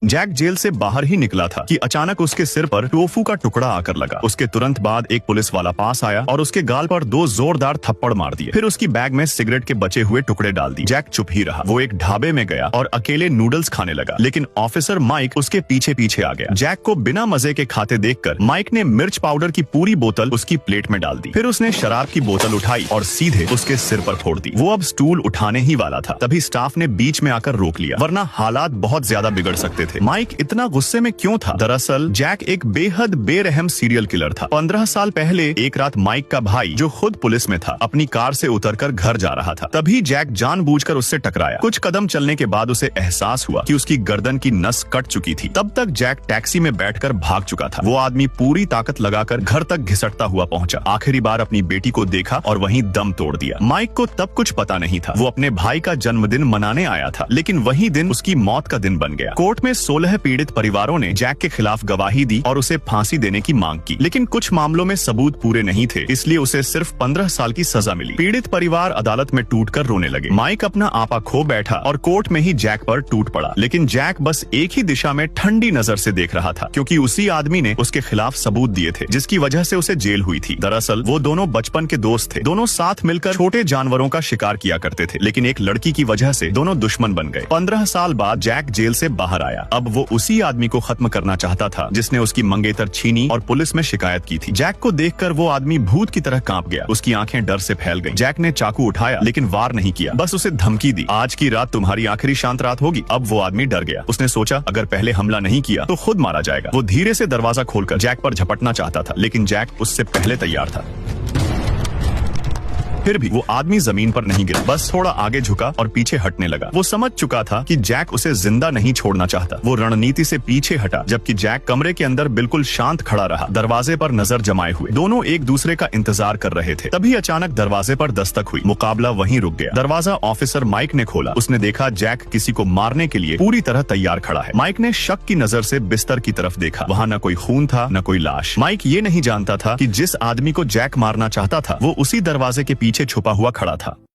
Jack jail से बाहर ही निकला था कि अचानक उसके सिर पर टोफू का टुकड़ा आकर लगा। उसके तुरंत बाद एक पुलिस वाला पास आया और उसके गाल पर 2 जोरदार थप्पड़ मार दिए। फिर उसकी बैग में सिगरेट के बचे हुए टुकड़े डाल दिए। जैक चुप ही रहा। वो एक ढाबे में गया और अकेले नूडल्स खाने लगा, लेकिन ऑफिसर माइक उसके पीछे पीछे आ गया। जैक को बिना मजे के खाते देखकर माइक ने मिर्च पाउडर की पूरी बोतल उसकी प्लेट में डाल दी। फिर उसने शराब की बोतल उठाई और सीधे उसके सिर पर फोड़ दी। वो अब स्टूल उठाने ही वाला था, तभी स्टाफ ने बीच में आकर रोक लिया, वरना हालात बहुत ज्यादा बिगड़ सकते थे। माइक इतना गुस्से में क्यों था? दरअसल जैक एक बेहद बेरहम सीरियल किलर था। 15 साल पहले एक रात माइक का भाई, जो खुद पुलिस में था, अपनी कार से उतरकर घर जा रहा था। तभी जैक जानबूझकर उससे टकराया। कुछ कदम चलने के बाद उसे एहसास हुआ कि उसकी गर्दन की नस कट चुकी थी। तब तक जैक टैक्सी में बैठकर भाग चुका था। वो आदमी पूरी ताकत लगाकर घर तक घिसटता हुआ पहुंचा। आखिरी बार अपनी बेटी को देखा और वहीं दम तोड़ दिया। माइक को तब कुछ पता नहीं था। वो अपने भाई का जन्मदिन मनाने आया था, लेकिन वही दिन उसकी मौत का दिन बन गया। कोर्ट में 16 पीड़ित परिवारों ने जैक के खिलाफ गवाही दी और उसे फांसी देने की मांग की, लेकिन कुछ मामलों में सबूत पूरे नहीं थे, इसलिए उसे सिर्फ 15 साल की सजा मिली। पीड़ित परिवार अदालत में टूटकर रोने लगे। माइक अपना आपा खो बैठा और कोर्ट में ही जैक पर टूट पड़ा, लेकिन जैक बस एक ही दिशा में ठंडी नजर से देख रहा था, क्योंकि उसी आदमी ने उसके खिलाफ सबूत दिए थे, जिसकी वजह से उसे जेल हुई थी। दरअसल वो दोनों बचपन के दोस्त थे। दोनों साथ मिलकर छोटे जानवरों का शिकार किया करते थे, लेकिन एक लड़की की वजह से दोनों दुश्मन बन गए। 15 साल बाद जैक जेल से बाहर आया। अब वो उसी आदमी को खत्म करना चाहता था जिसने उसकी मंगेतर छीनी और पुलिस में शिकायत की थी। जैक को देखकर वो आदमी भूत की तरह कांप गया। उसकी आंखें डर से फैल गईं। जैक ने चाकू उठाया, लेकिन वार नहीं किया, बस उसे धमकी दी, आज की रात तुम्हारी आखिरी शांत रात होगी। अब वो आदमी डर गया। उसने सोचा अगर पहले हमला नहीं किया तो खुद मारा जाएगा। वो धीरे से दरवाजा खोलकर जैक पर झपटना चाहता था, लेकिन जैक उससे पहले तैयार था। फिर भी वो आदमी जमीन पर नहीं गिरा, बस थोड़ा आगे झुका और पीछे हटने लगा। वो समझ चुका था कि जैक उसे जिंदा नहीं छोड़ना चाहता। वो रणनीति से पीछे हटा, जबकि जैक कमरे के अंदर बिल्कुल शांत खड़ा रहा, दरवाजे पर नजर जमाए हुए। दोनों एक दूसरे का इंतजार कर रहे थे। तभी अचानक दरवाजे पर दस्तक हुई। मुकाबला वहीं रुक गया। दरवाजा ऑफिसर माइक ने खोला। उसने देखा जैक किसी को मारने के लिए पूरी तरह तैयार खड़ा है। माइक ने शक की नजर से बिस्तर की तरफ देखा। वहाँ न कोई खून था, न कोई लाश। माइक ये नहीं जानता था कि जिस आदमी को जैक मारना चाहता था वो उसी दरवाजे के पीछे छुपा हुआ खड़ा था।